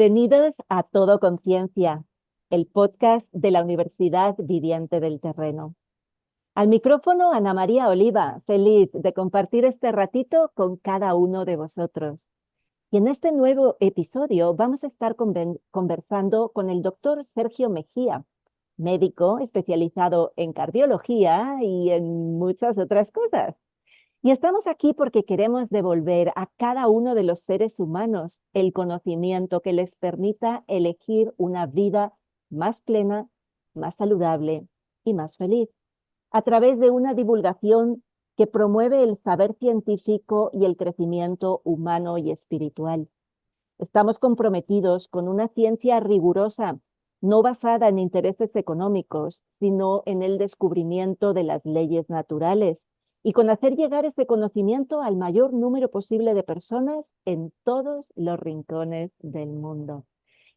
Bienvenidos a Todo Conciencia, el podcast de la Universidad Viviente del Terreno. Al micrófono, Ana María Oliva, feliz de compartir este ratito con cada uno de vosotros. Y en este nuevo episodio vamos a estar conversando con el doctor Sergio Mejía, médico especializado en cardiología y en muchas otras cosas. Y estamos aquí porque queremos devolver a cada uno de los seres humanos el conocimiento que les permita elegir una vida más plena, más saludable y más feliz, a través de una divulgación que promueve el saber científico y el crecimiento humano y espiritual. Estamos comprometidos con una ciencia rigurosa, no basada en intereses económicos, sino en el descubrimiento de las leyes naturales y con hacer llegar ese conocimiento al mayor número posible de personas en todos los rincones del mundo.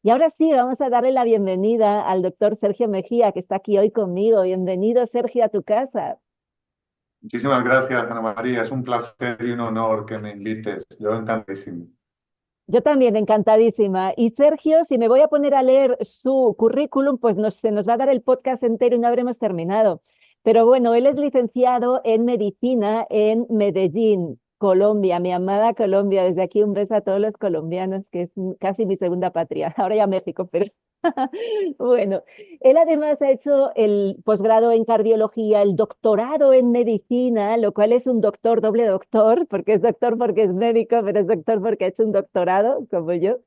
Y ahora sí, vamos a darle la bienvenida al doctor Sergio Mejía, que está aquí hoy conmigo. Bienvenido, Sergio, a tu casa. Muchísimas gracias, Ana María. Es un placer y un honor que me invites. Yo encantadísimo. Yo también, encantadísima. Y Sergio, si me voy a poner a leer su currículum, pues se nos va a dar el podcast entero y no habremos terminado. Pero bueno, él es licenciado en medicina en Medellín, Colombia, mi amada Colombia. Desde aquí un beso a todos los colombianos, que es casi mi segunda patria. Ahora ya México, pero bueno, él además ha hecho el posgrado en cardiología, el doctorado en medicina, lo cual es un doctor, doble doctor, porque es doctor porque es médico, pero es doctor porque ha hecho un doctorado, como yo.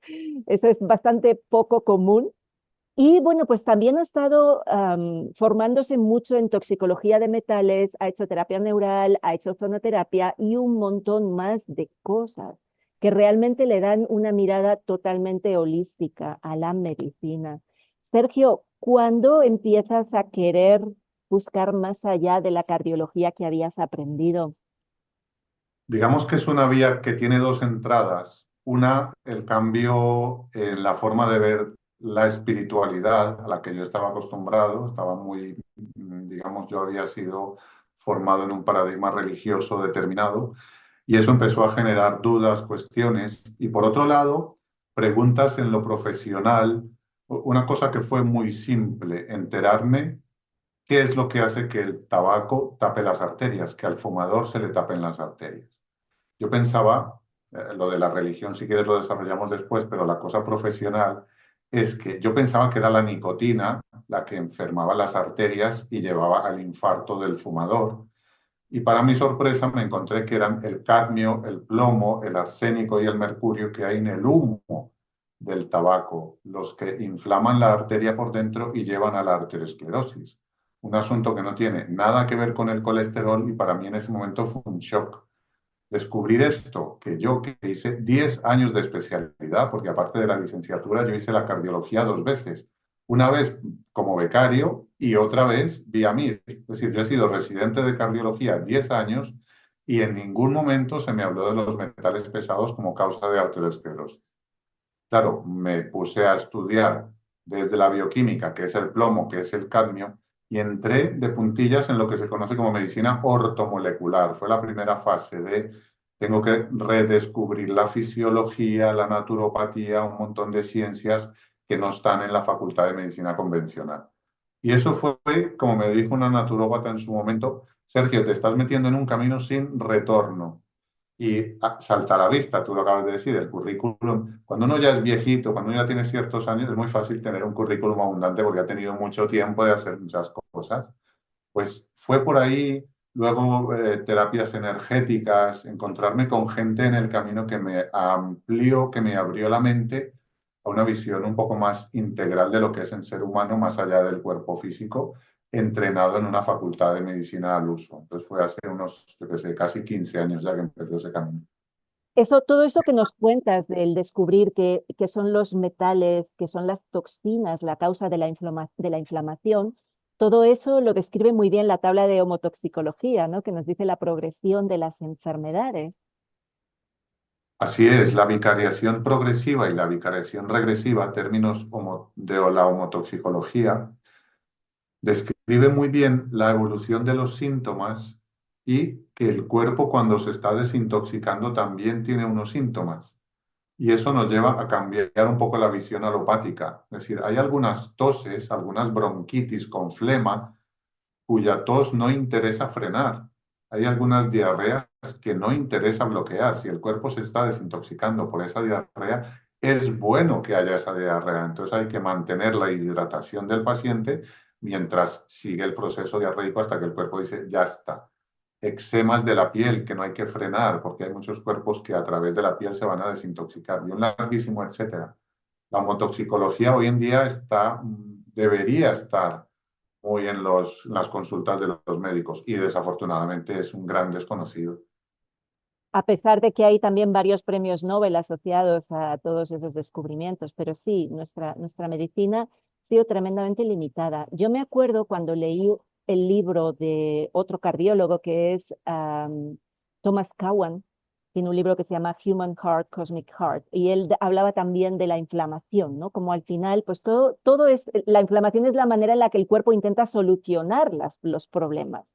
Eso es bastante poco común. Y bueno, pues también ha estado formándose mucho en toxicología de metales, ha hecho terapia neural, ha hecho zonoterapia y un montón más de cosas que realmente le dan una mirada totalmente holística a la medicina. Sergio, ¿cuándo empiezas a querer buscar más allá de la cardiología que habías aprendido? Digamos que es una vía que tiene dos entradas. Una, el cambio en la forma de ver la espiritualidad a la que yo estaba acostumbrado. Estaba muy, digamos, yo había sido formado en un paradigma religioso determinado y eso empezó a generar dudas, cuestiones. Y por otro lado, preguntas en lo profesional. Una cosa que fue muy simple, enterarme. ¿Qué es lo que hace que el tabaco tape las arterias, que al fumador se le tapen las arterias? Yo pensaba, lo de la religión si quieres lo desarrollamos después, pero la cosa profesional es que yo pensaba que era la nicotina la que enfermaba las arterias y llevaba al infarto del fumador. Y para mi sorpresa me encontré que eran el cadmio, el plomo, el arsénico y el mercurio que hay en el humo del tabaco, los que inflaman la arteria por dentro y llevan a la arteriosclerosis. Un asunto que no tiene nada que ver con el colesterol y para mí en ese momento fue un shock. Descubrir esto, que yo que hice 10 años de especialidad, porque aparte de la licenciatura yo hice la cardiología 2 veces, una vez como becario y otra vez vía MIR. Es decir, yo he sido residente de cardiología 10 años y en ningún momento se me habló de los metales pesados como causa de arteriosclerosis. Claro, me puse a estudiar desde la bioquímica, que es el plomo, que es el cadmio, y entré de puntillas en lo que se conoce como medicina ortomolecular. Fue la primera fase de tengo que redescubrir la fisiología, la naturopatía, un montón de ciencias que no están en la facultad de medicina convencional. Y eso fue, como me dijo una naturópata en su momento, Sergio, te estás metiendo en un camino sin retorno. Y salta a la vista, tú lo acabas de decir, el currículum. Cuando uno ya es viejito, cuando uno ya tiene ciertos años, es muy fácil tener un currículum abundante porque ha tenido mucho tiempo de hacer muchas cosas. Pues fue por ahí, luego terapias energéticas, encontrarme con gente en el camino que me amplió, que me abrió la mente a una visión un poco más integral de lo que es el ser humano, más allá del cuerpo físico, entrenado en una facultad de medicina al uso. Entonces fue hace unos, yo qué sé, casi 15 años ya que empezó ese camino. Eso, todo eso que nos cuentas del descubrir que son los metales, que son las toxinas, la causa de de la inflamación, todo eso lo describe muy bien la tabla de homotoxicología, ¿no? Que nos dice la progresión de las enfermedades. Así es, la vicariación progresiva y la vicariación regresiva, términos de la homotoxicología, describe muy bien la evolución de los síntomas y que el cuerpo cuando se está desintoxicando también tiene unos síntomas. Y eso nos lleva a cambiar un poco la visión alopática. Es decir, hay algunas toses, algunas bronquitis con flema cuya tos no interesa frenar. Hay algunas diarreas que no interesa bloquear. Si el cuerpo se está desintoxicando por esa diarrea, es bueno que haya esa diarrea. Entonces hay que mantener la hidratación del paciente mientras sigue el proceso diarreico hasta que el cuerpo dice, ya está. Eczemas de la piel que no hay que frenar porque hay muchos cuerpos que a través de la piel se van a desintoxicar y un larguísimo etcétera. La homotoxicología hoy en día debería estar muy en las consultas de los médicos y desafortunadamente es un gran desconocido. A pesar de que hay también varios premios Nobel asociados a todos esos descubrimientos, pero sí, nuestra medicina ha sido tremendamente limitada. Yo me acuerdo cuando leí el libro de otro cardiólogo que es Thomas Cowan, tiene un libro que se llama Human Heart, Cosmic Heart, y él hablaba también de la inflamación, ¿no? Como al final, pues todo es, la inflamación es la manera en la que el cuerpo intenta solucionar los problemas.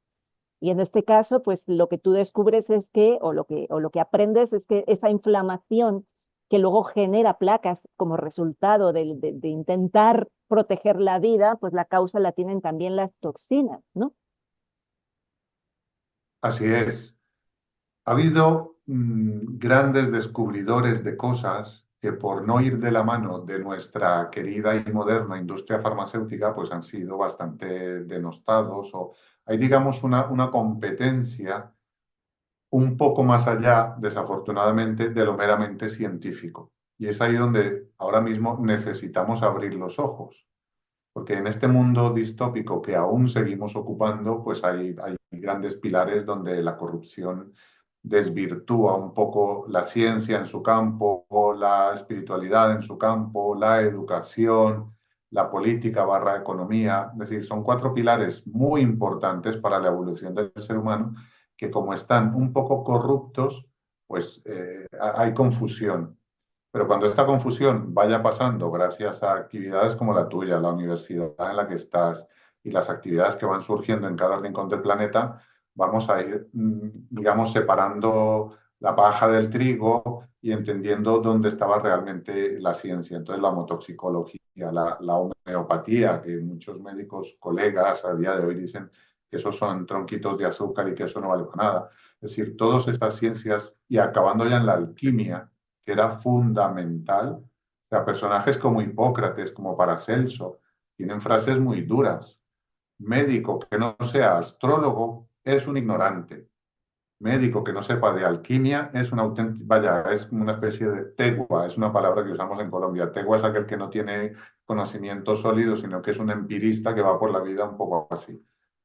Y en este caso, pues lo que tú descubres es que, o lo que aprendes es que esa inflamación que luego genera placas como resultado de intentar proteger la vida, pues la causa la tienen también las toxinas, ¿no? Así es. Ha habido grandes descubridores de cosas que por no ir de la mano de nuestra querida y moderna industria farmacéutica, pues han sido bastante denostados o hay, digamos, una competencia un poco más allá, desafortunadamente, de lo meramente científico. Y es ahí donde ahora mismo necesitamos abrir los ojos, porque en este mundo distópico que aún seguimos ocupando, pues hay grandes pilares donde la corrupción desvirtúa un poco la ciencia en su campo, la espiritualidad en su campo, la educación, la política barra economía. Es decir, son cuatro pilares muy importantes para la evolución del ser humano que como están un poco corruptos, pues hay confusión. Pero cuando esta confusión vaya pasando gracias a actividades como la tuya, la universidad en la que estás y las actividades que van surgiendo en cada rincón del planeta, vamos a ir, digamos, separando la paja del trigo y entendiendo dónde estaba realmente la ciencia. Entonces, la homotoxicología, la homeopatía, que muchos médicos, colegas a día de hoy dicen que esos son tronquitos de azúcar y que eso no vale para nada. Es decir, todas estas ciencias y acabando ya en la alquimia, que era fundamental. O sea, personajes como Hipócrates, como Paracelso, tienen frases muy duras. Médico que no sea astrólogo es un ignorante. Médico que no sepa de alquimia es un auténtico, vaya, es como una especie de tegua, es una palabra que usamos en Colombia. Tegua es aquel que no tiene conocimiento sólido, sino que es un empirista que va por la vida un poco así.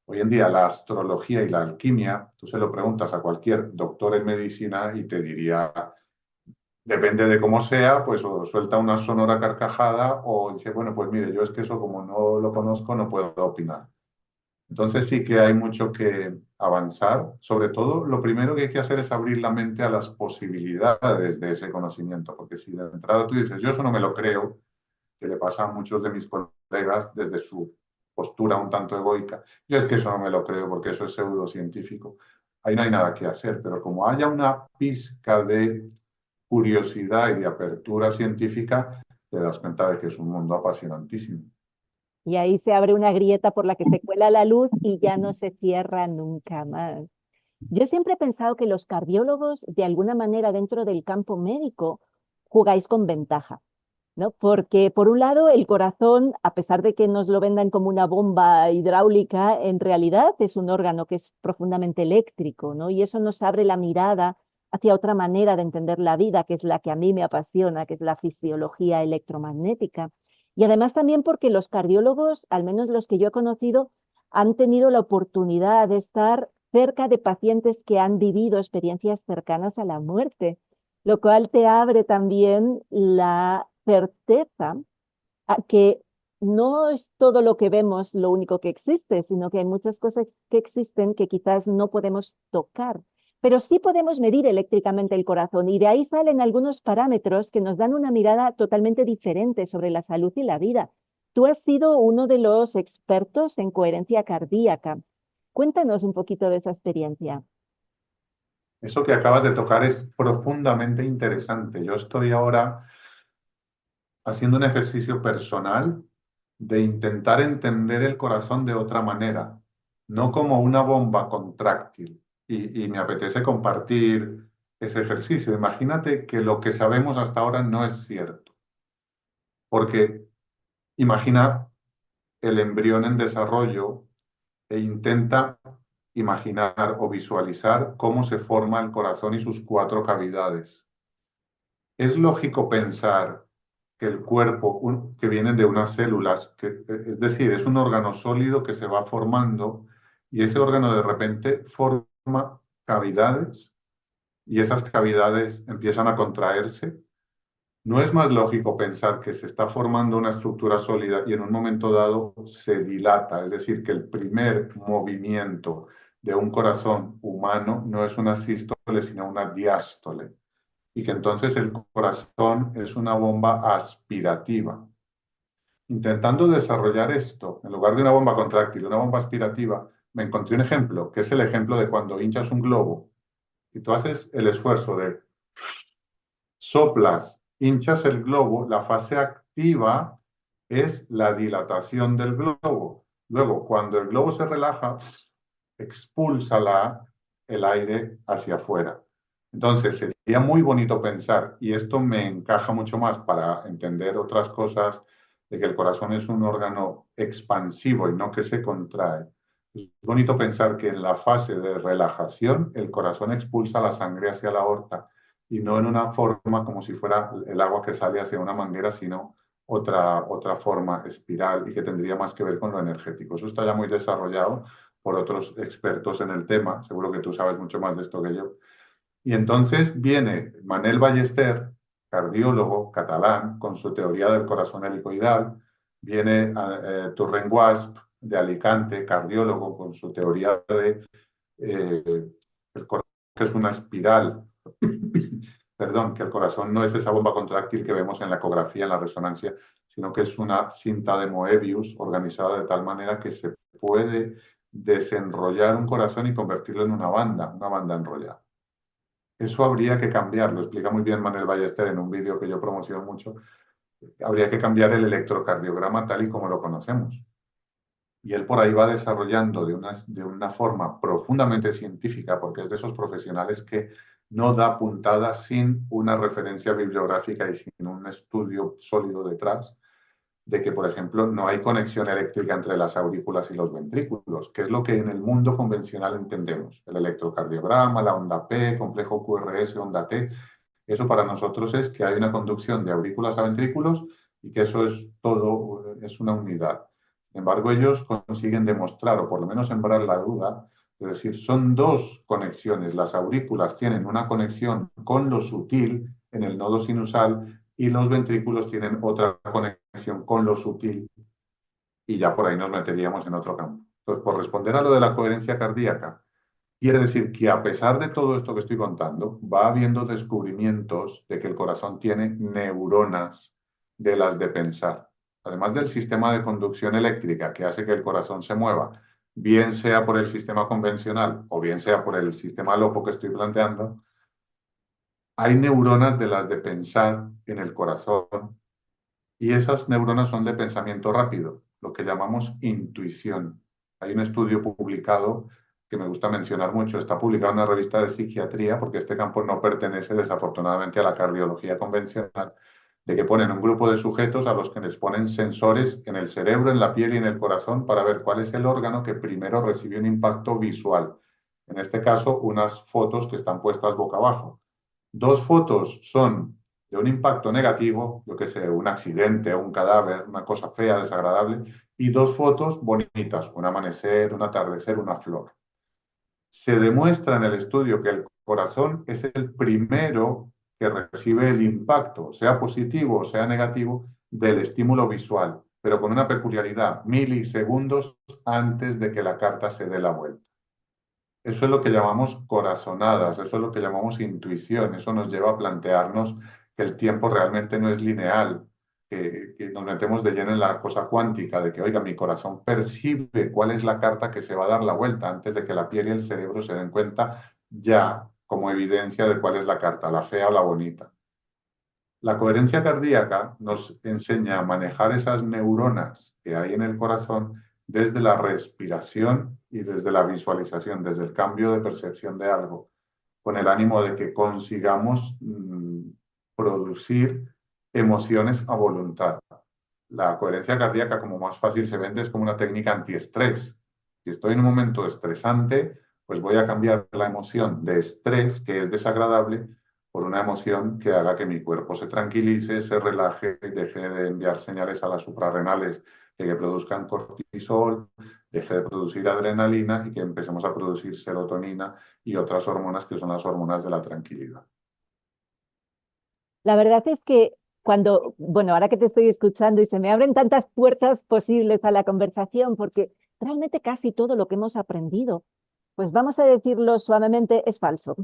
Hoy en día la astrología y la alquimia, tú se lo preguntas a cualquier doctor en medicina y te diría, depende de cómo sea, pues o suelta una sonora carcajada o dice, bueno, pues mire, yo es que eso como no lo conozco no puedo opinar. Entonces sí que hay mucho que avanzar. Sobre todo, lo primero que hay que hacer es abrir la mente a las posibilidades de ese conocimiento, porque si de entrada tú dices, yo eso no me lo creo, que le pasa a muchos de mis colegas desde su postura un tanto egoica, yo es que eso no me lo creo porque eso es pseudocientífico. Ahí no hay nada que hacer, pero como haya una pizca de curiosidad y de apertura científica, te das cuenta de que es un mundo apasionantísimo. Y ahí se abre una grieta por la que se cuela la luz y ya no se cierra nunca más. Yo siempre he pensado que los cardiólogos, de alguna manera, dentro del campo médico, jugáis con ventaja, ¿no? Porque, por un lado, el corazón, a pesar de que nos lo vendan como una bomba hidráulica, en realidad es un órgano que es profundamente eléctrico, ¿no? Y eso nos abre la mirada hacia otra manera de entender la vida, que es la que a mí me apasiona, que es la fisiología electromagnética. Y además también porque los cardiólogos, al menos los que yo he conocido, han tenido la oportunidad de estar cerca de pacientes que han vivido experiencias cercanas a la muerte, lo cual te abre también la certeza a que no es todo lo que vemos lo único que existe, sino que hay muchas cosas que existen que quizás no podemos tocar, pero sí podemos medir eléctricamente el corazón y de ahí salen algunos parámetros que nos dan una mirada totalmente diferente sobre la salud y la vida. Tú has sido uno de los expertos en coherencia cardíaca. Cuéntanos un poquito de esa experiencia. Eso que acabas de tocar es profundamente interesante. Yo estoy ahora haciendo un ejercicio personal de intentar entender el corazón de otra manera, no como una bomba contráctil. Y me apetece compartir ese ejercicio. Imagínate que lo que sabemos hasta ahora no es cierto, porque imagina el embrión en desarrollo e intenta imaginar o visualizar cómo se forma el corazón y sus cuatro cavidades. Es lógico pensar que el cuerpo, que viene de unas células, es decir, es un órgano sólido que se va formando y ese órgano de repente forma cavidades y esas cavidades empiezan a contraerse. ¿No es más lógico pensar que se está formando una estructura sólida y en un momento dado se dilata? Es decir, que el primer movimiento de un corazón humano no es una sístole, sino una diástole y que entonces el corazón es una bomba aspirativa. Intentando desarrollar esto, en lugar de una bomba contráctil, una bomba aspirativa, me encontré un ejemplo, que es el ejemplo de cuando hinchas un globo y tú haces el esfuerzo de soplas, hinchas el globo, la fase activa es la dilatación del globo. Luego, cuando el globo se relaja, expulsa el aire hacia afuera. Entonces, sería muy bonito pensar, y esto me encaja mucho más para entender otras cosas, de que el corazón es un órgano expansivo y no que se contrae. Es bonito pensar que en la fase de relajación el corazón expulsa la sangre hacia la aorta y no en una forma como si fuera el agua que sale hacia una manguera, sino otra forma espiral y que tendría más que ver con lo energético. Eso está ya muy desarrollado por otros expertos en el tema, seguro que tú sabes mucho más de esto que yo. Y entonces viene Manel Ballester, cardiólogo catalán, con su teoría del corazón helicoidal, viene Torrent Guasp de Alicante, cardiólogo, con su teoría de el corazón, que es una espiral, perdón, que el corazón no es esa bomba contráctil que vemos en la ecografía, en la resonancia, sino que es una cinta de Moebius organizada de tal manera que se puede desenrollar un corazón y convertirlo en una banda enrollada. Eso habría que cambiarlo, explica muy bien Manuel Ballester en un vídeo que yo promociono mucho. Habría que cambiar el electrocardiograma tal y como lo conocemos. Y él por ahí va desarrollando de una forma profundamente científica, porque es de esos profesionales que no da puntadas sin una referencia bibliográfica y sin un estudio sólido detrás, de que, por ejemplo, no hay conexión eléctrica entre las aurículas y los ventrículos, que es lo que en el mundo convencional entendemos. El electrocardiograma, la onda P, complejo QRS, onda T, eso para nosotros es que hay una conducción de aurículas a ventrículos y que eso es todo, es una unidad. Sin embargo, ellos consiguen demostrar, o por lo menos sembrar la duda, es decir, son dos conexiones. Las aurículas tienen una conexión con lo sutil en el nodo sinusal y los ventrículos tienen otra conexión con lo sutil y ya por ahí nos meteríamos en otro campo. Entonces, por responder a lo de la coherencia cardíaca, quiere decir que a pesar de todo esto que estoy contando, va habiendo descubrimientos de que el corazón tiene neuronas de las de pensar. Además del sistema de conducción eléctrica que hace que el corazón se mueva, bien sea por el sistema convencional o bien sea por el sistema loco que estoy planteando, hay neuronas de las de pensar en el corazón y esas neuronas son de pensamiento rápido, lo que llamamos intuición. Hay un estudio publicado que me gusta mencionar mucho, está publicado en una revista de psiquiatría, porque este campo no pertenece desafortunadamente a la cardiología convencional, de que ponen un grupo de sujetos a los que les ponen sensores en el cerebro, en la piel y en el corazón para ver cuál es el órgano que primero recibe un impacto visual. En este caso, unas fotos que están puestas boca abajo. Dos fotos son de un impacto negativo, yo qué sé, un accidente, un cadáver, una cosa fea, desagradable, y dos fotos bonitas, un amanecer, un atardecer, una flor. Se demuestra en el estudio que el corazón es el primero que recibe el impacto, sea positivo o sea negativo, del estímulo visual, pero con una peculiaridad, milisegundos antes de que la carta se dé la vuelta. Eso es lo que llamamos corazonadas, eso es lo que llamamos intuición, eso nos lleva a plantearnos que el tiempo realmente no es lineal, que nos metemos de lleno en la cosa cuántica, de que, oiga, mi corazón percibe cuál es la carta que se va a dar la vuelta antes de que la piel y el cerebro se den cuenta, ya como evidencia de cuál es la carta, la fea o la bonita. La coherencia cardíaca nos enseña a manejar esas neuronas que hay en el corazón desde la respiración y desde la visualización, desde el cambio de percepción de algo, con el ánimo de que consigamos producir emociones a voluntad. La coherencia cardíaca, como más fácil se vende, es como una técnica antiestrés. Si estoy en un momento estresante, pues voy a cambiar la emoción de estrés, que es desagradable, por una emoción que haga que mi cuerpo se tranquilice, se relaje, deje de enviar señales a las suprarrenales de que produzcan cortisol, deje de producir adrenalina y que empecemos a producir serotonina y otras hormonas que son las hormonas de la tranquilidad. La verdad es que bueno, ahora que te estoy escuchando y se me abren tantas puertas posibles a la conversación, porque realmente casi todo lo que hemos aprendido, pues vamos a decirlo suavemente, es falso.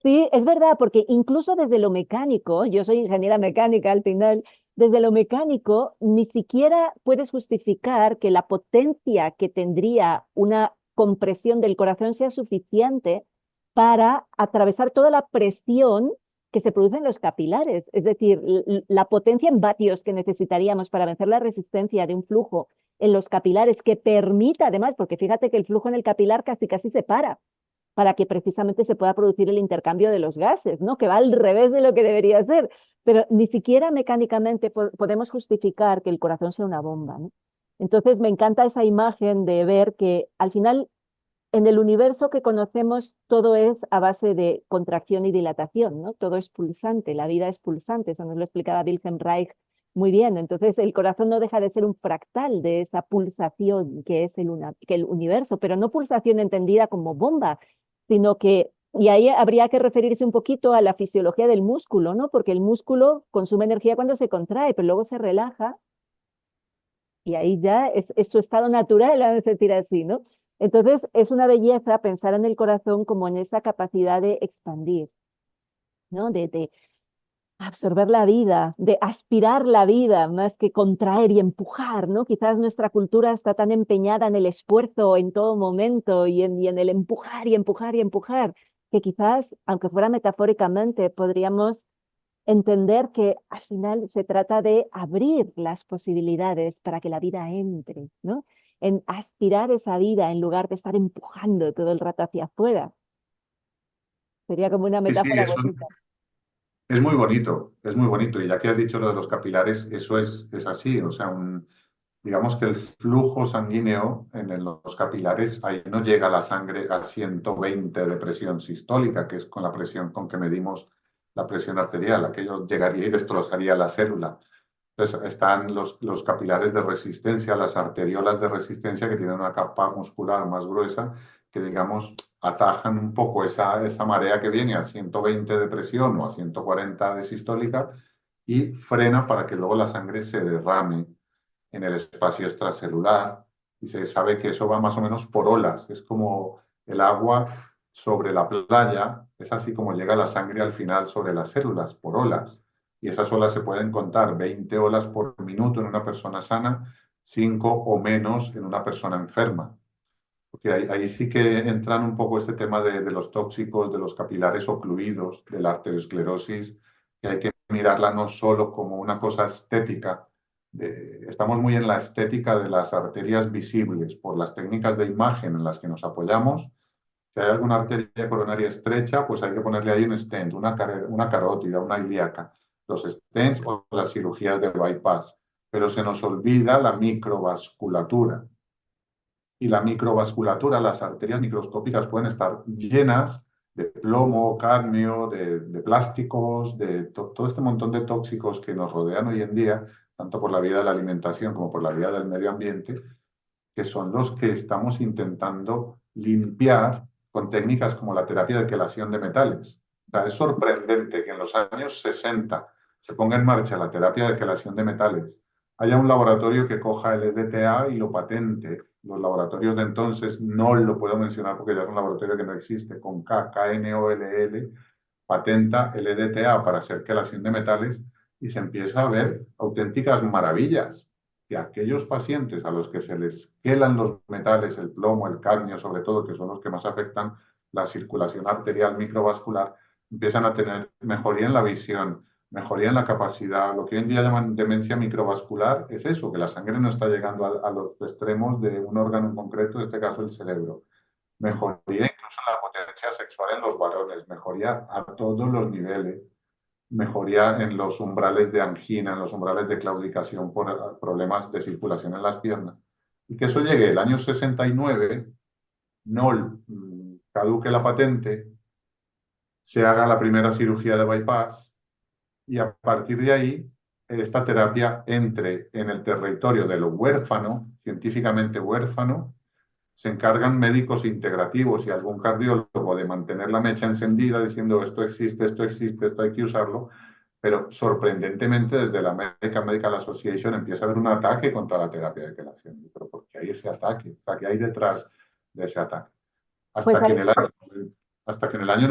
Sí, es verdad, porque incluso desde lo mecánico, yo soy ingeniera mecánica al final, desde lo mecánico ni siquiera puedes justificar que la potencia que tendría una compresión del corazón sea suficiente para atravesar toda la presión que se produce en los capilares. Es decir, la potencia en vatios que necesitaríamos para vencer la resistencia de un flujo en los capilares que permita además, porque fíjate que el flujo en el capilar casi casi se para que precisamente se pueda producir el intercambio de los gases, ¿no? Que va al revés de lo que debería ser. Pero ni siquiera mecánicamente podemos justificar que el corazón sea una bomba, ¿no? Entonces me encanta esa imagen de ver que al final en el universo que conocemos todo es a base de contracción y dilatación, ¿no? Todo es pulsante, la vida es pulsante, eso nos lo explicaba Wilhelm Reich muy bien. Entonces el corazón no deja de ser un fractal de esa pulsación que es que el universo, pero no pulsación entendida como bomba, sino que, y ahí habría que referirse un poquito a la fisiología del músculo, ¿no? Porque el músculo consume energía cuando se contrae, pero luego se relaja y ahí ya es su estado natural, a decir así, ¿no? Entonces es una belleza pensar en el corazón como en esa capacidad de expandir, ¿no? De absorber la vida, de aspirar la vida más que contraer y empujar, ¿no? Quizás nuestra cultura está tan empeñada en el esfuerzo en todo momento y en el empujar y empujar y empujar, que quizás, aunque fuera metafóricamente, podríamos entender que al final se trata de abrir las posibilidades para que la vida entre, ¿no? En aspirar esa vida en lugar de estar empujando todo el rato hacia afuera. Sería como una Sí, sí, metáfora eso bonita. es muy bonito, es muy bonito. Y ya que has dicho lo de los capilares, eso es así. O sea, digamos que el flujo sanguíneo los capilares, ahí no llega la sangre a 120 de presión sistólica, que es con la presión con que medimos la presión arterial. Aquello llegaría y destrozaría la célula. Entonces están los capilares de resistencia, las arteriolas de resistencia que tienen una capa muscular más gruesa que, digamos, atajan un poco esa marea que viene a 120 de presión o a 140 de sistólica y frena para que luego la sangre se derrame en el espacio extracelular. Y se sabe que eso va más o menos por olas. Es como el agua sobre la playa, es así como llega la sangre al final sobre las células, por olas. Y esas olas se pueden contar 20 olas por minuto en una persona sana, 5 o menos en una persona enferma. Porque ahí sí que entran un poco este tema de los tóxicos, de los capilares ocluidos, de la arteriosclerosis, que hay que mirarla no solo como una cosa estética. Estamos muy en la estética de las arterias visibles por las técnicas de imagen en las que nos apoyamos. Si hay alguna arteria coronaria estrecha, pues hay que ponerle ahí un stent, una carótida, una ilíaca, los stents o las cirugías de bypass. Pero se nos olvida la microvasculatura y la microvasculatura, las arterias microscópicas pueden estar llenas de plomo, cadmio, de plásticos, todo este montón de tóxicos que nos rodean hoy en día, tanto por la vía de la alimentación como por la vía del medio ambiente, que son los que estamos intentando limpiar con técnicas como la terapia de quelación de metales. O sea, es sorprendente que en los años 60 se ponga en marcha la terapia de quelación de metales, haya un laboratorio que coja el EDTA y lo patente. Los laboratorios de entonces, no lo puedo mencionar porque ya es un laboratorio que no existe, con KNOLL, patenta el EDTA para hacer quelación de metales y se empieza a ver auténticas maravillas que aquellos pacientes a los que se les quelan los metales, el plomo, el cadmio sobre todo, que son los que más afectan, la circulación arterial microvascular, empiezan a tener mejoría en la visión, mejoría en la capacidad. Lo que hoy en día llaman demencia microvascular es eso, que la sangre no está llegando a los extremos de un órgano en concreto, en este caso el cerebro. Mejoría incluso en la potencia sexual en los varones, mejoría a todos los niveles, mejoría en los umbrales de angina, en los umbrales de claudicación por problemas de circulación en las piernas. Y que eso llegue el año 69, no caduque la patente, se haga la primera cirugía de bypass y a partir de ahí esta terapia entre en el territorio de lo huérfano, científicamente huérfano. Se encargan médicos integrativos y algún cardiólogo de mantener la mecha encendida diciendo esto existe, esto hay que usarlo, pero sorprendentemente desde la American Medical Association empieza a haber un ataque contra la terapia de quelación. Pero ¿por qué hay ese ataque? O sea, ¿qué hay detrás de ese ataque? Pues Hasta que en el año, hasta que en el año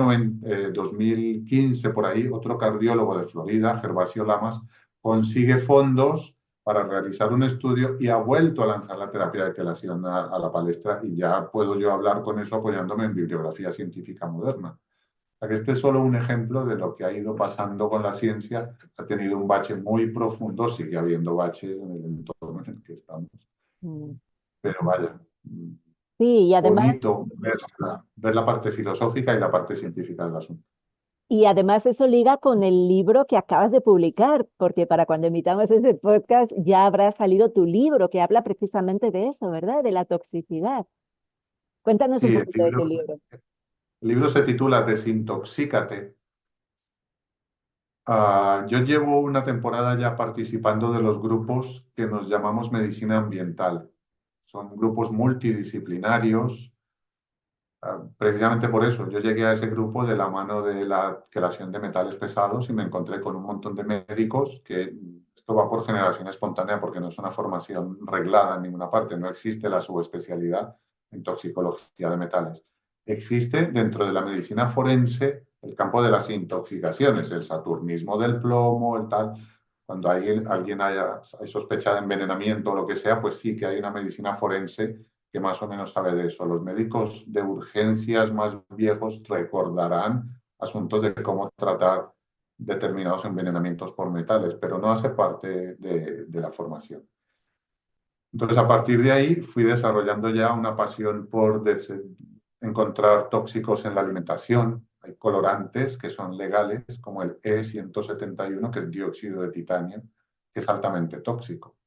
2015, por ahí, otro cardiólogo de Florida, Gervasio Lamas, consigue fondos para realizar un estudio y ha vuelto a lanzar la terapia de quelación a la palestra y ya puedo yo hablar con eso apoyándome en bibliografía científica moderna. O sea que este es solo un ejemplo de lo que ha ido pasando con la ciencia. Ha tenido un bache muy profundo, sigue habiendo bache en el entorno en el que estamos. mm, Pero vaya, sí, bonito ver la parte filosófica y la parte científica del asunto. y además eso liga con el libro que acabas de publicar, porque para cuando emitamos ese podcast ya habrá salido tu libro que habla precisamente de eso, ¿verdad? De la toxicidad. Cuéntanos un Sí, poquito de tu libro. el libro se titula Desintoxícate. Yo llevo una temporada ya participando de los grupos que nos llamamos medicina ambiental. Son grupos multidisciplinarios. Precisamente por eso, yo llegué a ese grupo de la mano de la quelación de metales pesados y me encontré con un montón de médicos que esto va por generación espontánea porque no es una formación reglada en ninguna parte, no existe la subespecialidad en toxicología de metales. Existe dentro de la medicina forense el campo de las intoxicaciones, el saturnismo del plomo, el tal. Cuando alguien hay sospecha de envenenamiento o lo que sea, pues sí que hay una medicina forense que más o menos sabe de eso. Los médicos de urgencias más viejos recordarán asuntos de cómo tratar determinados envenenamientos por metales, pero no hace parte de la formación. Entonces, a partir de ahí, fui desarrollando ya una pasión por encontrar tóxicos en la alimentación. Hay colorantes que son legales, como el E171, que es dióxido de titanio, que es altamente tóxico.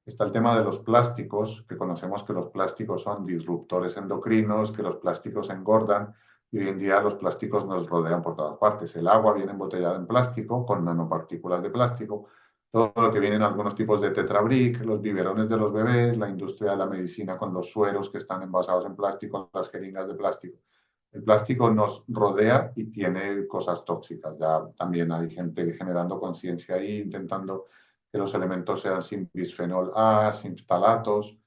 Está el tema de los plásticos, que conocemos que los plásticos son disruptores endocrinos, que los plásticos engordan y hoy en día los plásticos nos rodean por todas partes. El agua viene embotellada en plástico con nanopartículas de plástico, todo lo que viene en algunos tipos de tetrabric, los biberones de los bebés, la industria de la medicina con los sueros que están envasados en plástico, las jeringas de plástico. El plástico nos rodea y tiene cosas tóxicas. Ya también hay gente generando conciencia ahí, intentando que los elementos sean sin bisfenol A, sin ftalatos.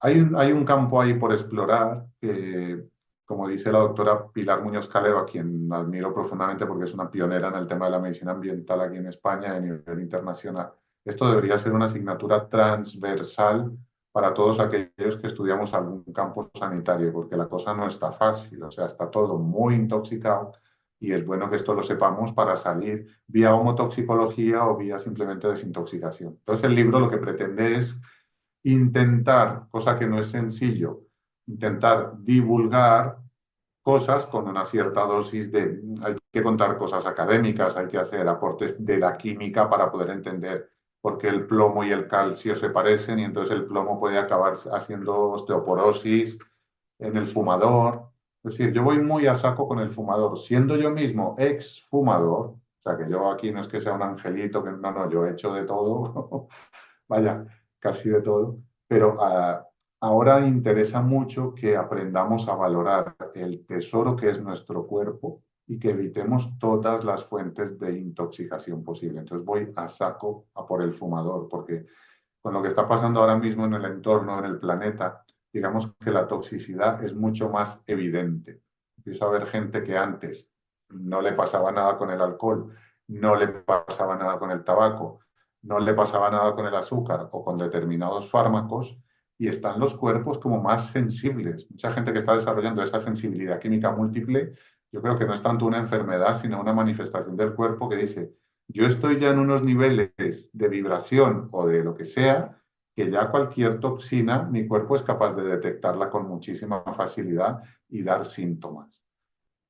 Hay un campo ahí por explorar que, como dice la doctora Pilar Muñoz Calero, a quien admiro profundamente porque es una pionera en el tema de la medicina ambiental aquí en España y a nivel internacional. Esto debería ser una asignatura transversal para todos aquellos que estudiamos algún campo sanitario, porque la cosa no está fácil, o sea, está todo muy intoxicado y es bueno que esto lo sepamos para salir vía homotoxicología o vía simplemente desintoxicación. Entonces el libro lo que pretende es intentar, cosa que no es sencillo, intentar divulgar cosas con una cierta dosis de, hay que contar cosas académicas, hay que hacer aportes de la química para poder entender por qué el plomo y el calcio se parecen y entonces el plomo puede acabar haciendo osteoporosis en el fumador. Es decir, yo voy muy a saco con el fumador, siendo yo mismo ex fumador, o sea que yo aquí no es que sea un angelito, que no, no, yo he hecho de todo, vaya, casi de todo, pero ahora interesa mucho que aprendamos a valorar el tesoro que es nuestro cuerpo y que evitemos todas las fuentes de intoxicación posible. Entonces voy a saco a por el fumador, porque con lo que está pasando ahora mismo en el entorno, en el planeta, digamos que la toxicidad es mucho más evidente. Empiezo a ver gente que antes no le pasaba nada con el alcohol, no le pasaba nada con el tabaco, no le pasaba nada con el azúcar o con determinados fármacos y están los cuerpos como más sensibles. Mucha gente que está desarrollando esa sensibilidad química múltiple, yo creo que no es tanto una enfermedad, sino una manifestación del cuerpo que dice, yo estoy ya en unos niveles de vibración o de lo que sea, que ya cualquier toxina, mi cuerpo es capaz de detectarla con muchísima facilidad y dar síntomas.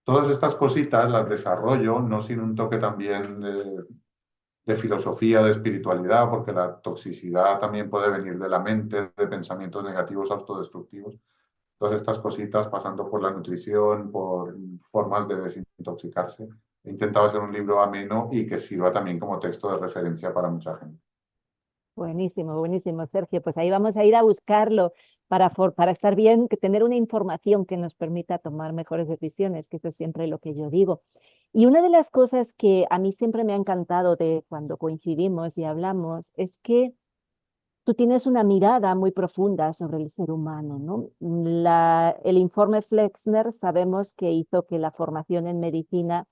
Todas estas cositas las desarrollo, no sin un toque también de filosofía, de espiritualidad, porque la toxicidad también puede venir de la mente, de pensamientos negativos autodestructivos. Todas estas cositas, pasando por la nutrición, por formas de desintoxicarse. He intentado hacer un libro ameno y que sirva también como texto de referencia para mucha gente. Buenísimo, buenísimo, Sergio. Pues ahí vamos a ir a buscarlo para estar bien, que tener una información que nos permita tomar mejores decisiones, que eso es siempre lo que yo digo. Y una de las cosas que a mí siempre me ha encantado de cuando coincidimos y hablamos es que tú tienes una mirada muy profunda sobre el ser humano, ¿no? El informe Flexner sabemos que hizo que la formación en medicina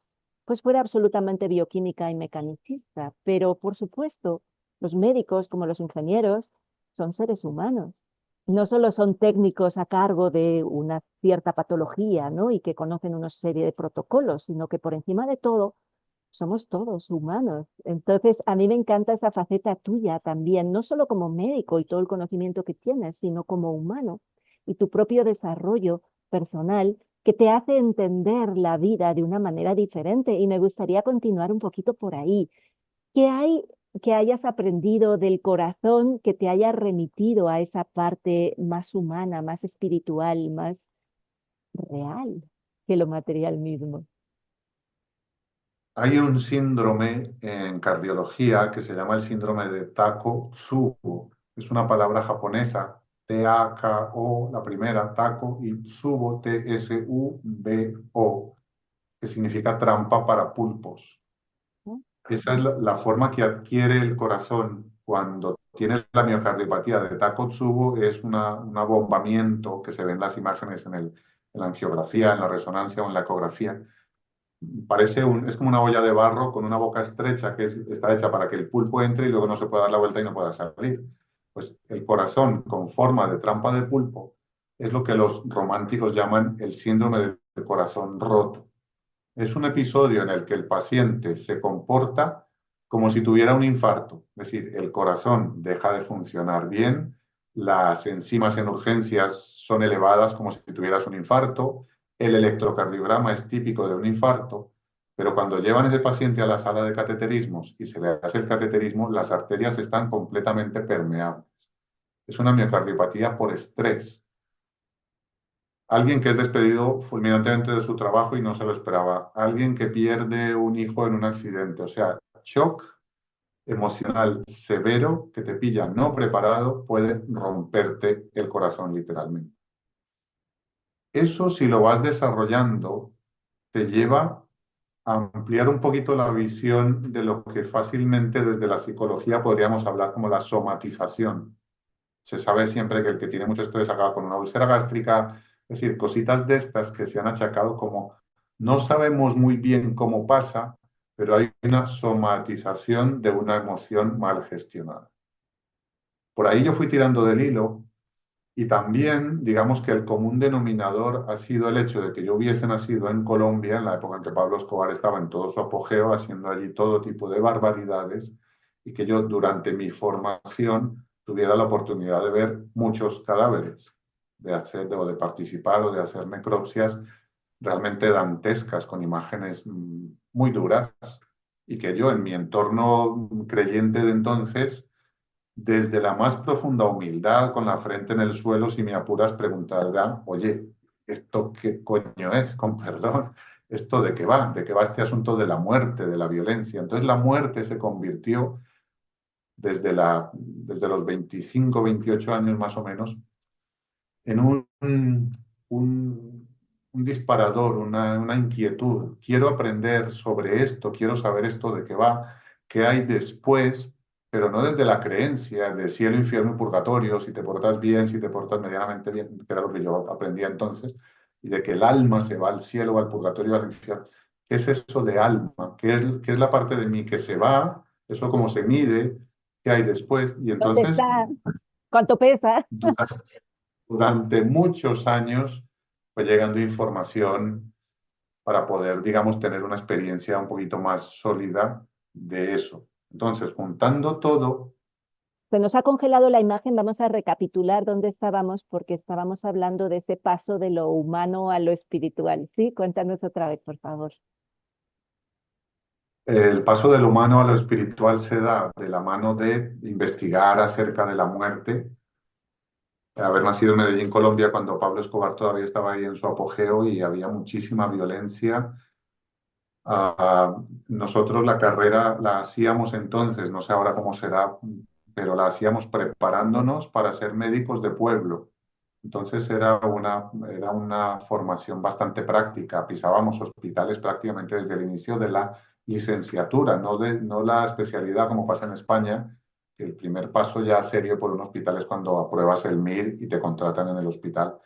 pues fuera absolutamente bioquímica y mecanicista, pero por supuesto los médicos como los ingenieros son seres humanos. No solo son técnicos a cargo de una cierta patología, ¿no? Y que conocen una serie de protocolos, sino que por encima de todo somos todos humanos. Entonces, a mí me encanta esa faceta tuya también, no solo como médico y todo el conocimiento que tienes, sino como humano y tu propio desarrollo personal que te hace entender la vida de una manera diferente. Y me gustaría continuar un poquito por ahí. ¿Qué hay que hayas aprendido del corazón que te haya remitido a esa parte más humana, más espiritual, más real que lo material mismo? Hay un síndrome en cardiología que se llama el síndrome de Takotsubo. Es una palabra japonesa, T-A-K-O, la primera, Tako, y Tsubo, T-S-U-B-O, que significa trampa para pulpos. ¿No? Esa es la forma que adquiere el corazón cuando tiene la miocardiopatía de Takotsubo, es un abombamiento que se ve en las imágenes en la angiografía, en la resonancia o en la ecografía. Es como una olla de barro con una boca estrecha que está hecha para que el pulpo entre y luego no se pueda dar la vuelta y no pueda salir. Pues el corazón con forma de trampa de pulpo es lo que los románticos llaman el síndrome del corazón roto. Es un episodio en el que el paciente se comporta como si tuviera un infarto, es decir, el corazón deja de funcionar bien, las enzimas en urgencias son elevadas como si tuvieras un infarto, el electrocardiograma es típico de un infarto, pero cuando llevan ese paciente a la sala de cateterismos y se le hace el cateterismo, las arterias están completamente permeables. Es una miocardiopatía por estrés. Alguien que es despedido fulminantemente de su trabajo y no se lo esperaba. Alguien que pierde un hijo en un accidente. O sea, shock emocional severo que te pilla no preparado puede romperte el corazón literalmente. Eso, si lo vas desarrollando, te lleva a ampliar un poquito la visión de lo que fácilmente desde la psicología podríamos hablar como la somatización. Se sabe siempre que el que tiene mucho estrés acaba con una úlcera gástrica, es decir, cositas de estas que se han achacado como no sabemos muy bien cómo pasa, pero hay una somatización de una emoción mal gestionada. Por ahí yo fui tirando del hilo y también, digamos que el común denominador ha sido el hecho de que yo hubiese nacido en Colombia en la época en que Pablo Escobar estaba en todo su apogeo, haciendo allí todo tipo de barbaridades, y que yo durante mi formación tuviera la oportunidad de ver muchos cadáveres, o de participar o de hacer necropsias realmente dantescas, con imágenes muy duras, y que yo en mi entorno creyente de entonces desde la más profunda humildad, con la frente en el suelo, si me apuras, preguntará, oye, ¿esto qué coño es? Con perdón, ¿esto de qué va? ¿De qué va este asunto de la muerte, de la violencia? Entonces la muerte se convirtió desde los 25, 28 años más o menos en un disparador, una inquietud. Quiero aprender sobre esto, quiero saber esto de qué va, qué hay después, pero no desde la creencia de cielo, infierno y purgatorio, si te portas bien, si te portas medianamente bien, que era lo que yo aprendía entonces, y de que el alma se va al cielo, o al purgatorio, o al infierno. ¿Qué es eso de alma? Qué es la parte de mí que se va? ¿Eso cómo se mide? ¿Qué hay después? Y ¿Dónde entonces está? ¿Cuánto pesa? Durante, durante muchos años fue llegando información para poder, digamos, tener una experiencia un poquito más sólida de eso. Entonces, juntando todo, Se nos ha congelado la imagen, vamos a recapitular dónde estábamos porque estábamos hablando de ese paso de lo humano a lo espiritual. Sí, cuéntanos otra vez, por favor. el paso del humano a lo espiritual se da de la mano de investigar acerca de la muerte. Haber nacido en Medellín, Colombia, cuando Pablo Escobar todavía estaba ahí en su apogeo y había muchísima violencia. Nosotros la carrera la hacíamos entonces, no sé ahora cómo será, pero la hacíamos preparándonos para ser médicos de pueblo. Entonces era una formación bastante práctica. Pisábamos hospitales prácticamente desde el inicio de la licenciatura, no la especialidad como pasa en España, que el primer paso ya serio por un hospital es cuando apruebas el MIR y te contratan en el hospital.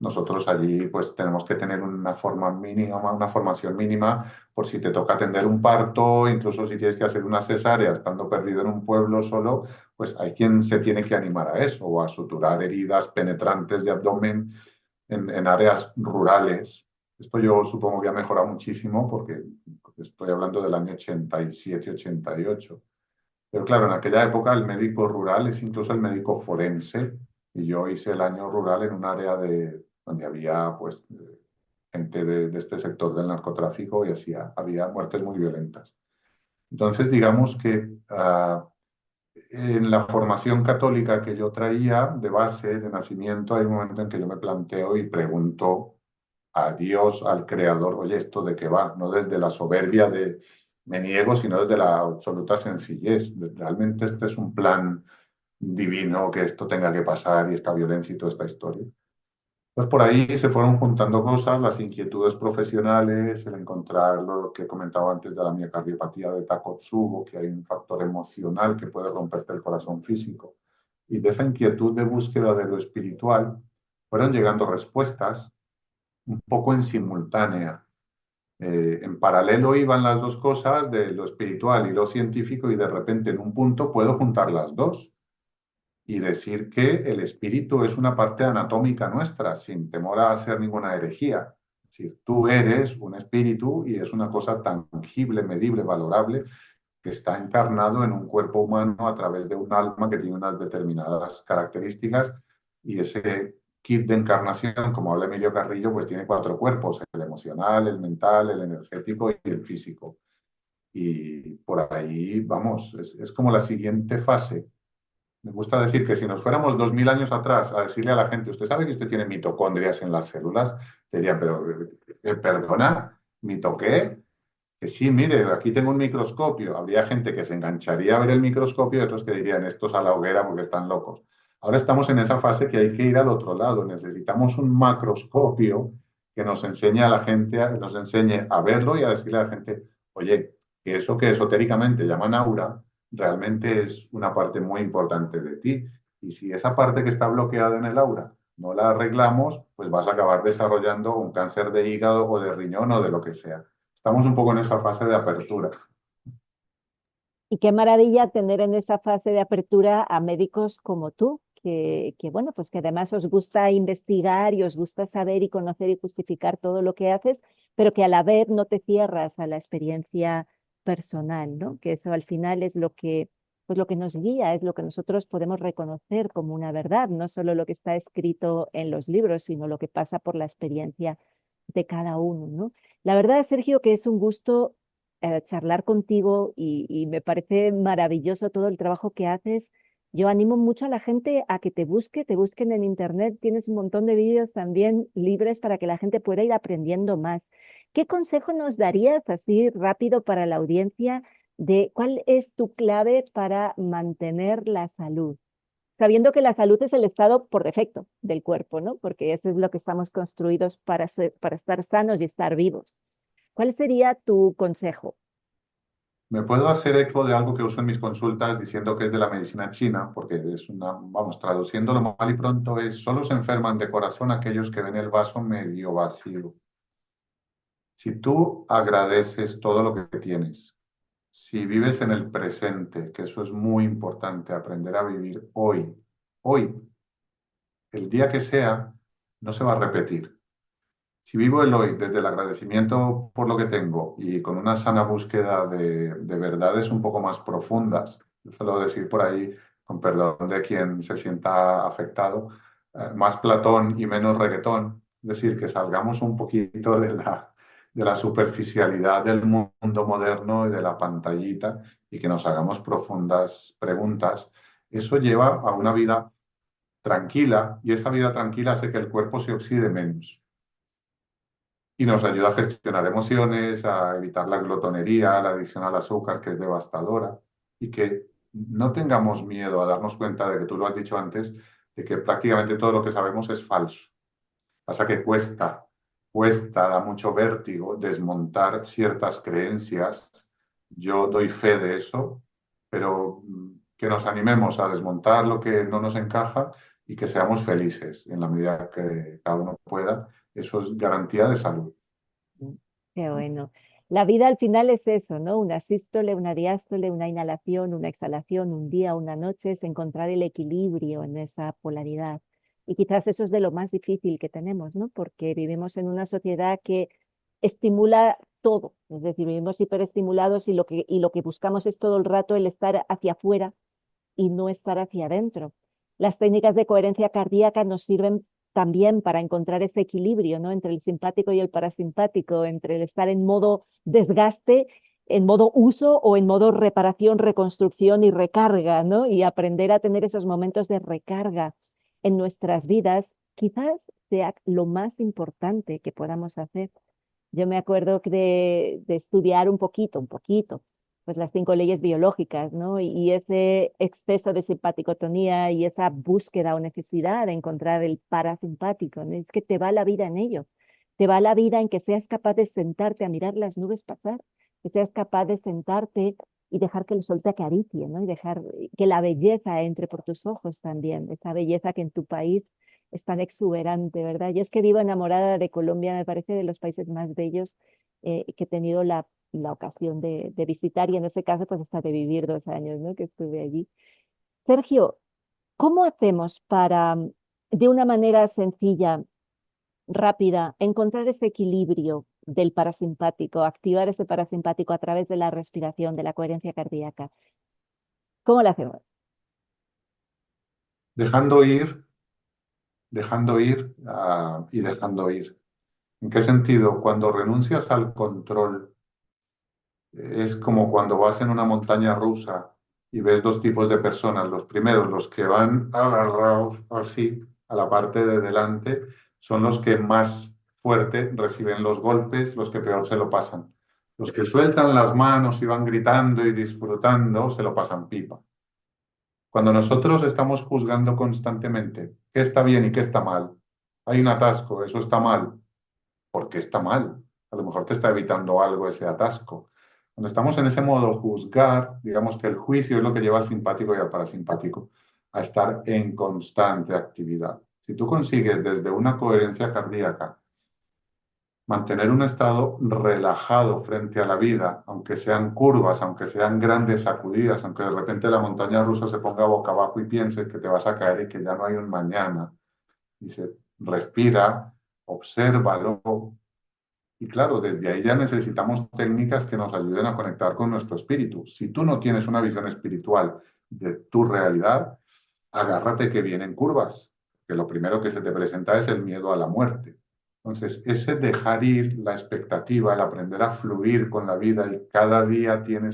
Nosotros allí pues tenemos que tener una forma mínima, una formación mínima por si te toca atender un parto, incluso si tienes que hacer una cesárea estando perdido en un pueblo solo, pues hay quien se tiene que animar a eso o a suturar heridas penetrantes de abdomen en áreas rurales. Esto yo supongo que ha mejorado muchísimo porque estoy hablando del año 87, 88. Pero claro, en aquella época el médico rural es incluso el médico forense y yo hice el año rural en un área donde había pues gente de este sector del narcotráfico y había muertes muy violentas. Entonces, digamos que en la formación católica que yo traía de base, de nacimiento, hay un momento en que yo me planteo y pregunto a Dios, al Creador, oye, ¿esto de qué va? No desde la soberbia de me niego, sino desde la absoluta sencillez. Realmente este es un plan divino que esto tenga que pasar y esta violencia y toda esta historia. Pues por ahí se fueron juntando cosas, las inquietudes profesionales, el encontrar lo que comentaba antes de la miocardiopatía de Takotsubo, que hay un factor emocional que puede romperte el corazón físico. Y de esa inquietud de búsqueda de lo espiritual fueron llegando respuestas un poco en simultánea. En paralelo iban las dos cosas, de lo espiritual y lo científico, y de repente en un punto puedo juntar las dos y decir que el espíritu es una parte anatómica nuestra, sin temor a hacer ninguna herejía. Es decir, tú eres un espíritu y es una cosa tangible, medible, valorable, que está encarnado en un cuerpo humano a través de un alma que tiene unas determinadas características y ese kit de encarnación, como habla Emilio Carrillo, pues tiene cuatro cuerpos, el emocional, el mental, el energético y el físico. Y por ahí, vamos, es como la siguiente fase. Me gusta decir que si nos fuéramos 2000 años atrás a decirle a la gente, ¿usted sabe que usted tiene mitocondrias en las células? Te dirían, pero, perdona, ¿mito qué? Que sí, mire, aquí tengo un microscopio. Habría gente que se engancharía a ver el microscopio y otros que dirían, estos a la hoguera porque están locos. Ahora estamos en esa fase que hay que ir al otro lado. Necesitamos un macroscopio que nos enseñe a la gente, nos enseñe a verlo y a decirle a la gente, oye, que eso que esotéricamente llaman aura, realmente es una parte muy importante de ti. Y si esa parte que está bloqueada en el aura no la arreglamos, pues vas a acabar desarrollando un cáncer de hígado o de riñón o de lo que sea. Estamos un poco en esa fase de apertura. Y qué maravilla tener en esa fase de apertura a médicos como tú, bueno, pues que además os gusta investigar y os gusta saber y conocer y justificar todo lo que haces, pero que a la vez no te cierras a la experiencia personal, ¿no? Que eso al final es pues lo que nos guía, es lo que nosotros podemos reconocer como una verdad, no solo lo que está escrito en los libros, sino lo que pasa por la experiencia de cada uno, ¿no? La verdad, Sergio, que es un gusto charlar contigo y me parece maravilloso todo el trabajo que haces. Yo animo mucho a la gente a que te busquen en internet. Tienes un montón de vídeos también libres para que la gente pueda ir aprendiendo más. ¿Qué consejo nos darías así rápido para la audiencia de cuál es tu clave para mantener la salud? Sabiendo que la salud es el estado por defecto del cuerpo, ¿no? Porque eso es lo que estamos construidos para estar sanos y estar vivos. ¿Cuál sería tu consejo? Me puedo hacer eco de algo que uso en mis consultas diciendo que es de la medicina china, porque es vamos, traduciéndolo mal y pronto es, solo se enferman de corazón aquellos que ven el vaso medio vacío. Si tú agradeces todo lo que tienes, si vives en el presente, que eso es muy importante, aprender a vivir hoy, hoy, el día que sea, no se va a repetir. Si vivo el hoy desde el agradecimiento por lo que tengo y con una sana búsqueda de verdades un poco más profundas, yo suelo decir por ahí, con perdón de quien se sienta afectado, más Platón y menos reggaetón, es decir, que salgamos un poquito de la superficialidad del mundo moderno y de la pantallita y que nos hagamos profundas preguntas, eso lleva a una vida tranquila y esa vida tranquila hace que el cuerpo se oxide menos y nos ayuda a gestionar emociones, a evitar la glotonería, la adicción al azúcar, que es devastadora, y que no tengamos miedo a darnos cuenta de que tú lo has dicho antes, de que prácticamente todo lo que sabemos es falso. Pasa que cuesta, da mucho vértigo desmontar ciertas creencias. Yo doy fe de eso, pero que nos animemos a desmontar lo que no nos encaja y que seamos felices en la medida que cada uno pueda. Eso es garantía de salud. Qué bueno. La vida al final es eso, ¿no? Una sístole, una diástole, una inhalación, una exhalación, un día, una noche, es encontrar el equilibrio en esa polaridad. Y quizás eso es de lo más difícil que tenemos, ¿no? Porque vivimos en una sociedad que estimula todo, es decir, vivimos hiperestimulados y lo que buscamos es todo el rato el estar hacia afuera y no estar hacia adentro. Las técnicas de coherencia cardíaca nos sirven también para encontrar ese equilibrio, ¿no? Entre el simpático y el parasimpático, entre el estar en modo desgaste, en modo uso o en modo reparación, reconstrucción y recarga, ¿no? Y aprender a tener esos momentos de recarga en nuestras vidas, quizás sea lo más importante que podamos hacer. Yo me acuerdo de estudiar un poquito, pues las 5 leyes biológicas, ¿no? Y ese exceso de simpaticotonía y esa búsqueda o necesidad de encontrar el parasimpático, ¿no? Es que te va la vida en ello. Te va la vida en que seas capaz de sentarte a mirar las nubes pasar, que seas capaz de sentarte y dejar que el sol te acaricie, ¿no? Y dejar que la belleza entre por tus ojos también, esa belleza que en tu país es tan exuberante, ¿verdad? Yo es que vivo enamorada de Colombia, me parece de los países más bellos que he tenido la ocasión de visitar y en ese caso pues hasta de vivir 2 años, ¿no? Que estuve allí. Sergio, ¿cómo hacemos para, de una manera sencilla, rápida, encontrar ese equilibrio del parasimpático, activar ese parasimpático a través de la respiración, de la coherencia cardíaca? ¿Cómo lo hacemos? Dejando ir, y dejando ir. ¿En qué sentido? Cuando renuncias al control, es como cuando vas en una montaña rusa y ves dos tipos de personas. Los primeros, los que van agarrados así a la parte de delante, son los que más fuerte reciben los golpes, los que peor se lo pasan. Los que sueltan las manos y van gritando y disfrutando, se lo pasan pipa. Cuando nosotros estamos juzgando constantemente qué está bien y qué está mal, hay un atasco, eso está mal, porque está mal. A lo mejor te está evitando algo ese atasco. Cuando estamos en ese modo juzgar, digamos que el juicio es lo que lleva al simpático y al parasimpático a estar en constante actividad. Si tú consigues desde una coherencia cardíaca mantener un estado relajado frente a la vida, aunque sean curvas, aunque sean grandes sacudidas, aunque de repente la montaña rusa se ponga boca abajo y pienses que te vas a caer y que ya no hay un mañana. Dice, respira, obsérvalo. Y claro, desde ahí ya necesitamos técnicas que nos ayuden a conectar con nuestro espíritu. Si tú no tienes una visión espiritual de tu realidad, agárrate que vienen curvas, que lo primero que se te presenta es el miedo a la muerte. Entonces, ese dejar ir la expectativa, el aprender a fluir con la vida y cada día tiene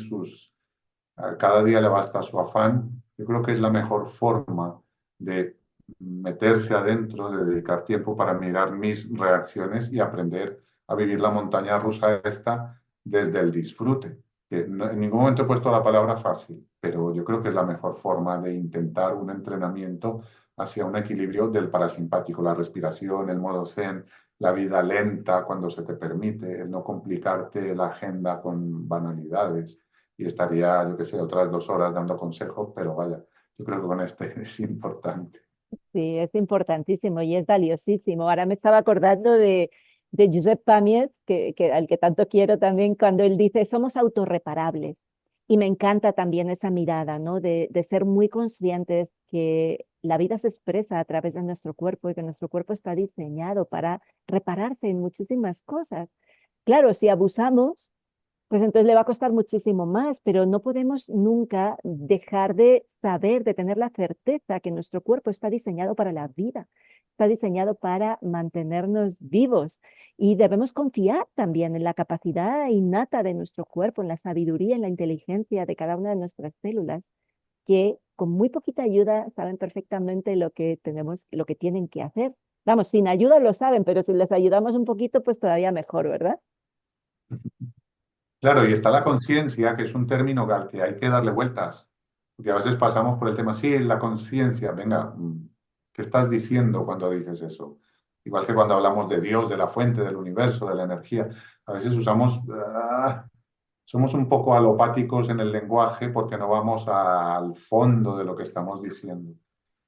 cada día le basta su afán, yo creo que es la mejor forma de meterse adentro, de dedicar tiempo para mirar mis reacciones y aprender a vivir la montaña rusa esta desde el disfrute. Que en ningún momento he puesto la palabra fácil, pero yo creo que es la mejor forma de intentar un entrenamiento hacia un equilibrio del parasimpático, la respiración, el modo zen, la vida lenta cuando se te permite, el no complicarte la agenda con banalidades y estaría, yo qué sé, otras 2 horas dando consejos, pero vaya, yo creo que con este es importante. Sí, es importantísimo y es valiosísimo. Ahora me estaba acordando de Josep Pamiers, al que tanto quiero también, cuando él dice, somos autorreparables. Y me encanta también esa mirada, ¿no? De ser muy conscientes que la vida se expresa a través de nuestro cuerpo y que nuestro cuerpo está diseñado para repararse en muchísimas cosas. Claro, si abusamos, pues entonces le va a costar muchísimo más, pero no podemos nunca dejar de saber, de tener la certeza que nuestro cuerpo está diseñado para la vida, está diseñado para mantenernos vivos y debemos confiar también en la capacidad innata de nuestro cuerpo, en la sabiduría, en la inteligencia de cada una de nuestras células, que con muy poquita ayuda saben perfectamente lo que tenemos, lo que tienen que hacer. Vamos, sin ayuda lo saben, pero si les ayudamos un poquito, pues todavía mejor, ¿verdad? Claro, y está la conciencia, que es un término al que hay que darle vueltas, porque a veces pasamos por el tema, sí, la conciencia, venga, ¿qué estás diciendo cuando dices eso? Igual que cuando hablamos de Dios, de la fuente, del universo, de la energía, a veces somos un poco alopáticos en el lenguaje porque no vamos al fondo de lo que estamos diciendo.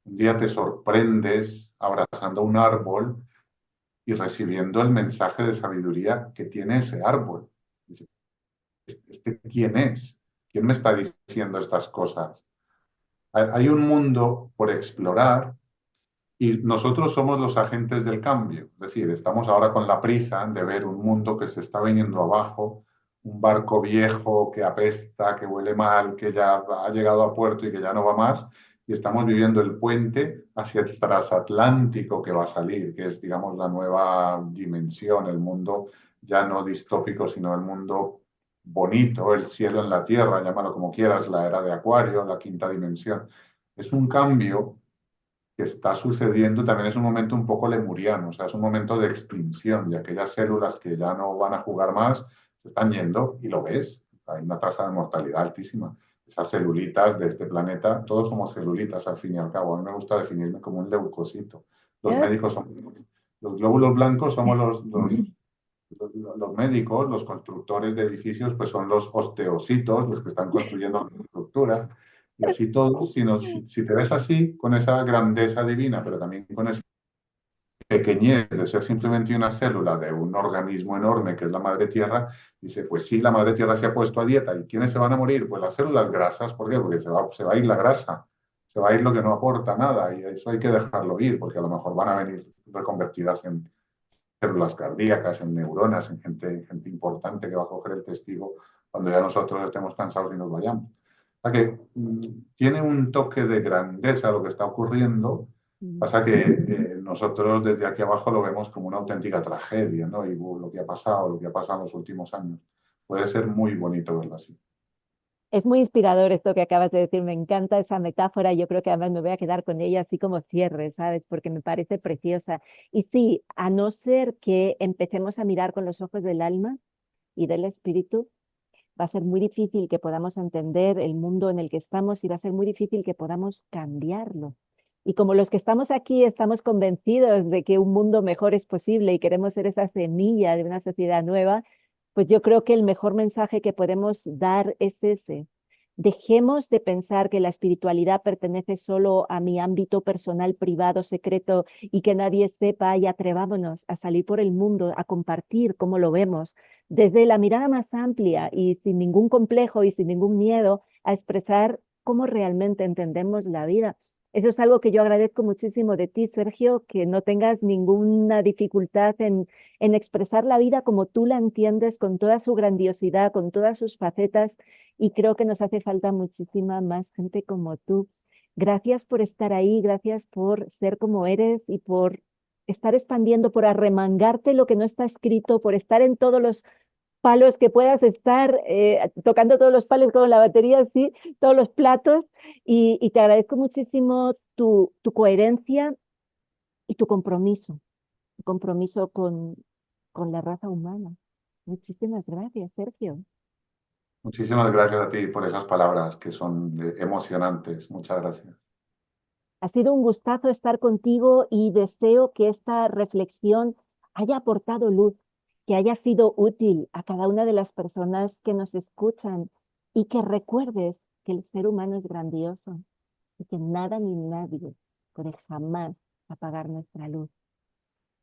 Un día te sorprendes abrazando un árbol y recibiendo el mensaje de sabiduría que tiene ese árbol. ¿Este quién es? ¿Quién me está diciendo estas cosas? Hay un mundo por explorar y nosotros somos los agentes del cambio. Es decir, estamos ahora con la prisa de ver un mundo que se está viniendo abajo, un barco viejo que apesta, que huele mal, que ya ha llegado a puerto y que ya no va más. Y estamos viviendo el puente hacia el transatlántico que va a salir, que es, digamos, la nueva dimensión, el mundo ya no distópico, sino el mundo bonito, el cielo en la tierra, llámalo como quieras, la era de Acuario, la quinta dimensión. Es un cambio que está sucediendo, también es un momento un poco lemuriano, o sea, es un momento de extinción de aquellas células que ya no van a jugar más, se están yendo y lo ves, hay una tasa de mortalidad altísima. Esas celulitas de este planeta, todos somos celulitas al fin y al cabo. A mí me gusta definirme como un leucocito. Los ¿Eh? médicos son, los glóbulos blancos somos los médicos, los constructores de edificios, pues son los osteocitos, los que están construyendo la estructura. Y así todos, si te ves así, con esa grandeza divina, pero también con esa pequeñez de ser simplemente una célula de un organismo enorme que es la madre tierra, dice, pues sí, la madre tierra se ha puesto a dieta. ¿Y quiénes se van a morir? Pues las células grasas. ¿Por qué? Porque se va a ir la grasa, se va a ir lo que no aporta nada y eso hay que dejarlo ir, porque a lo mejor van a venir reconvertidas en células cardíacas, en neuronas, en gente importante que va a coger el testigo cuando ya nosotros estemos cansados y nos vayamos. O sea que tiene un toque de grandeza lo que está ocurriendo, pasa que nosotros desde aquí abajo lo vemos como una auténtica tragedia, ¿no? Y lo que ha pasado en los últimos años. Puede ser muy bonito verlo así. Es muy inspirador esto que acabas de decir, me encanta esa metáfora, yo creo que además me voy a quedar con ella así como cierre, ¿sabes? Porque me parece preciosa. Y sí, a no ser que empecemos a mirar con los ojos del alma y del espíritu, va a ser muy difícil que podamos entender el mundo en el que estamos y va a ser muy difícil que podamos cambiarlo. Y como los que estamos aquí estamos convencidos de que un mundo mejor es posible y queremos ser esa semilla de una sociedad nueva, pues yo creo que el mejor mensaje que podemos dar es ese. Dejemos de pensar que la espiritualidad pertenece solo a mi ámbito personal, privado, secreto y que nadie sepa y atrevámonos a salir por el mundo, a compartir cómo lo vemos, desde la mirada más amplia y sin ningún complejo y sin ningún miedo a expresar cómo realmente entendemos la vida. Eso es algo que yo agradezco muchísimo de ti, Sergio, que no tengas ninguna dificultad en expresar la vida como tú la entiendes, con toda su grandiosidad, con todas sus facetas, y creo que nos hace falta muchísima más gente como tú. Gracias por estar ahí, gracias por ser como eres y por estar expandiendo, por arremangarte lo que no está escrito, por estar en todos los palos que puedas estar, tocando todos los palos con la batería, sí, todos los platos, y te agradezco muchísimo tu coherencia y tu compromiso con la raza humana. Muchísimas gracias, Sergio. Muchísimas gracias a ti por esas palabras que son emocionantes. Muchas gracias. Ha sido un gustazo estar contigo y deseo que esta reflexión haya aportado luz, que haya sido útil a cada una de las personas que nos escuchan y que recuerdes que el ser humano es grandioso y que nada ni nadie puede jamás apagar nuestra luz.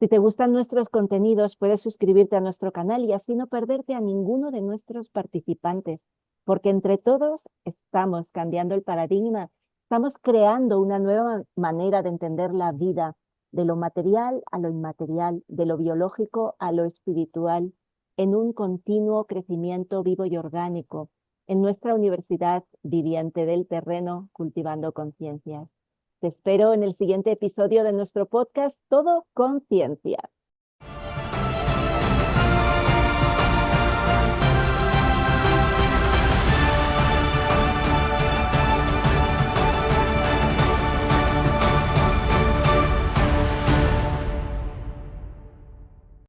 Si te gustan nuestros contenidos, puedes suscribirte a nuestro canal y así no perderte a ninguno de nuestros participantes, porque entre todos estamos cambiando el paradigma Estamos creando una nueva manera de entender la vida, de lo material a lo inmaterial, de lo biológico a lo espiritual, en un continuo crecimiento vivo y orgánico, en nuestra Universidad Viviente del Terreno, cultivando conciencias. Te espero en el siguiente episodio de nuestro podcast Todo Conciencia.